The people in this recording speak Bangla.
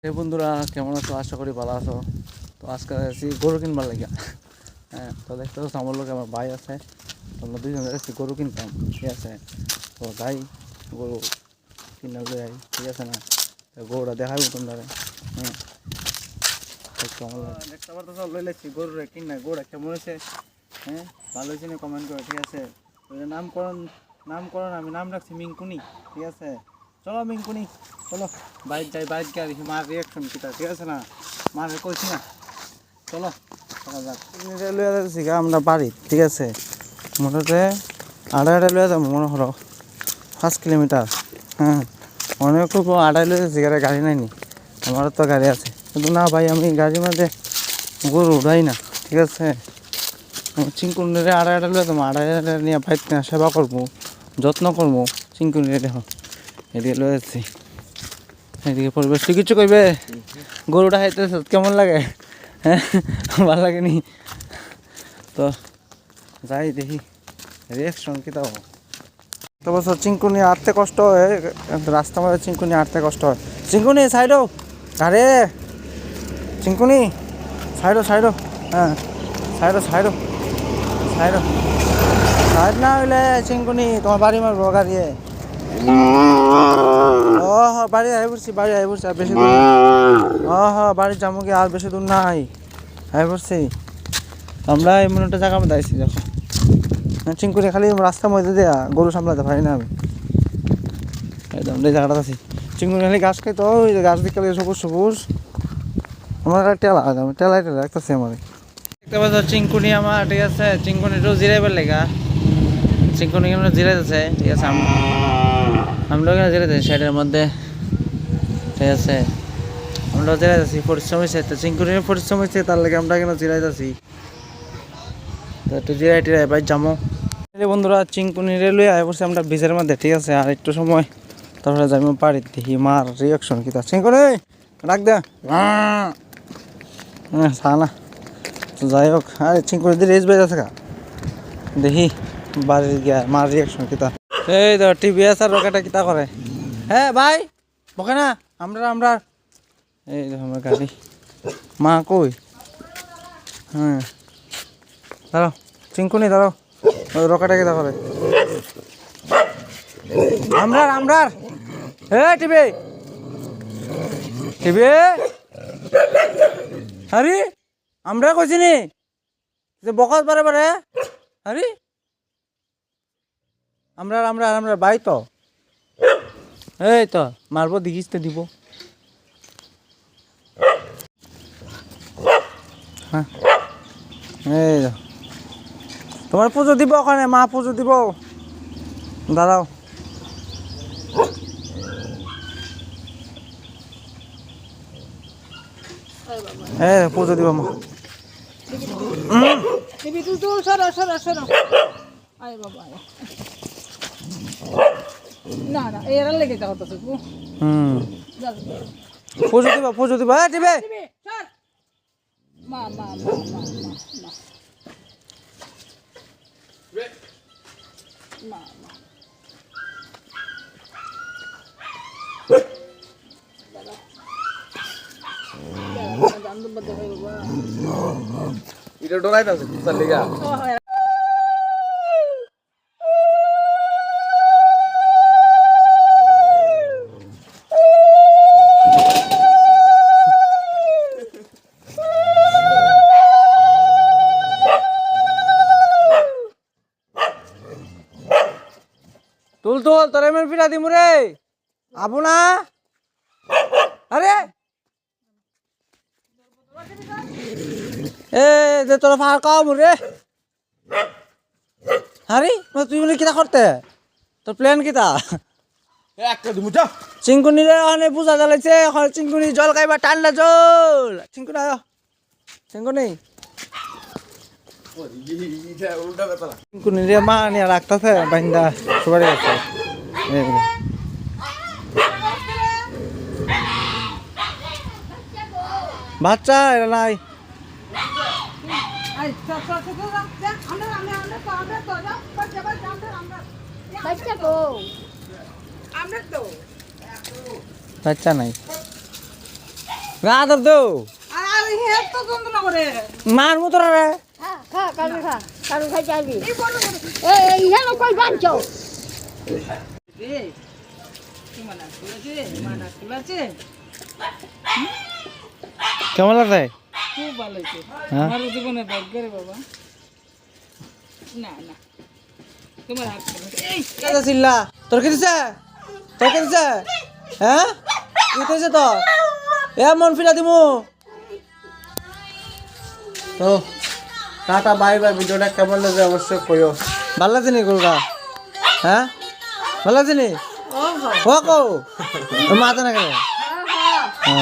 এই বন্ধুরা কেমন আছো? আশা করি ভালো আছো। তো আজকে আছি গরু কিনবার লাগিয়া। হ্যাঁ, তো দেখতে পাচ্ছ আমার লোক আমার ভাই আছে, তো আমরা দুইজন যাচ্ছি গরু কিনতাম, ঠিক আছে। তো যাই গরু কিনা লই আই, ঠিক আছে না? তো গরুটা দেখাবো তোমরা। হ্যাঁ, দেখতে পারতো লই লাইছি গরু কিনা, গরুটা কেমন হয়েছে? হ্যাঁ, ভালো হয়েছে না কমেন্ট করে, ঠিক আছে। নামকরণ আমি নাম রাখছি মিঙ্কুনি, ঠিক আছে। চলো মিঙ্কুনি, চলো বাইক যাই, বাইক গাড়ি মার রিয়াকশন কিটা, ঠিক আছে না? মারে কইছি না, চলো লইয়া যাচ্ছি আমরা বাড়ি, ঠিক আছে। মোটামুটি আড়াই লইয়া যাবো মনে করো 5 কিলোমিটার। হ্যাঁ, অনেক আড়াই লইয়া যাচ্ছি, গাড়ি নাইনি, আমারও তো গাড়ি আছে, কিন্তু না ভাই আমি গাড়ির মধ্যে গরু উঠাই না, ঠিক আছে। চিঙ্কুনিরে আড়াই লইয়া যাবো, আড়াই নিয়ে বাইক সেবা করবো, যত্ন করবো চিঙ্কুনিরে। দেখো এদিকে লয়ে যাচ্ছি, এদিকে পরিবেশ তুই কিছু কইবে? গরুটা খাইতে কেমন লাগে? হ্যাঁ, ভালো লাগেনি তো যাই দেখি রিয়াকশন কি তাও। তো বছর চিঙ্কুনি আটতে কষ্ট হয়, রাস্তা মধ্যে চিঙ্কুনি আটতে কষ্ট হয়। চিঙ্কুনি সাইডো, আরে চিঙ্কুনি সাইডো সাইডো, হ্যাঁ সাইডো সাইডো সাইডো, সাইড না হইলে চিঙ্কুনি তোমার বাড়ি মারবো গাড়িয়ে। ও হ্যাঁ, বাড়ি আই পড়ছি আর বেশি দূর। হ্যাঁ বাড়ি যাবো কি, আর বেশি দূর নাই, আই পড়ছি। আমরা এমন একটা জায়গা মধ্যে আইছি, দেখো চিঙ্কুনি খালি রাস্তার মধ্যে দেয়া গরু সামলাতে পারি না আমি, একদম এই জায়গাটা আছি। চিঙ্কুনি খালি ঘাস খাইতো, ওই যে গাছ দিকে সবুজ সবুজ। আমার টেলা টেলাই রাখতেছি আমার, দেখতে পাচ্ছ চিঙ্কুনি আমার, ঠিক আছে। চিঙ্কুনি একটু জিরাইবার লেগা, চিঙ্কুনি কেমন জিরাইতেছে, ঠিক আছে। আমরা ওখানে জিরাইতেছি সাইডের মধ্যে, ঠিক আছে। আমরা জিরাইতেছি, পরিশ্রম হয়েছে তো, চিঙ্কুনির পরিশ্রম হয়েছে, তার লাগে আমরা কেন জিরাইতেছি। তো একটু জিরাই টিরাই বাইর যাবো বন্ধুরা। চিঙ্কুনি রেলওয়ে আয় পড়ছে আমরা ব্রিজের মধ্যে, ঠিক আছে। আর একটু সময় তারপরে যাবো বাড়ি, দেখি মার রিয়াকশন কি তা। চিঙ্কুনি ডাক দে, হ্যাঁ না। তো যাই হোক, আরে চিঙ্কুনি দিয়ে রেস বেজ আছে কা, দেখি বাড়ির গিয়া মার রিয়াকশন কি তা। এই তো টিভিএস আর রকেটটা কিতা করে। হ্যাঁ ভাই বকে না, আমরা এই দেখো আমার গাড়ি, মা কই? হ্যাঁ দাঁড়াও চিঙ্কুনি দাঁড়াও, ওই রকেটটা কিতা করে। আমরা হে টিভি আরে আমরা কইছি নি যে বকত বারে আরে আমরা বাই তো, এই তো মারবো, দেখিস তো দিব। হ্যাঁ এই তোমার পুজো দিব, ওখানে মা পুজো দিব, দাঁড়াও। পুজো দিব মা। পুজো দিব টিভি। এটা ডরাইতাছে কুসার লিগা। তুল তোর এমন পিঠা দিমু রে, আবু না। আরে এ যে তোর ফার কাও রে। আরে তুই বলে কিতা করতে, তোর প্ল্যান কিতা? একটা দিমু যা। চিঙ্কুনি রে ওখানে পূজা জ্বালাইছে, এখন চিঙ্কুনি জল খাইবা, ঠান্ডা জল। চিঙ্কুনি আয়, চিঙ্কুনি চিঙ্কুনি রে মা নিয়ে রাখতেছে বাইন্দা সবারই আছে। বাচ্চা এরা নাই, বাচ্চা নাই। আদর দো আর হে তো যন্ত্রণা করে মার মতো রে খা কারু খাই যাবি এই হেলো কই বানছো রে কি মানা খুলেছে কেমন লাগছে খুব ভালো হয়েছে হ্যাঁ? আমার জীবনে ভাগ্য রে বাবা না না তোমার হাত এই কেদা চিল্লা তোর কি দিছে হ্যাঁ কি দিছে তো এ মন ফিরা দিমু তো টাটা বাই বাই ভিডিওটা কেমন লাগছে অবশ্যই কইও ভালো লাগছে নি গরুটা হ্যাঁ ভালো লাগছে নি ও ও কো মাথা না কেন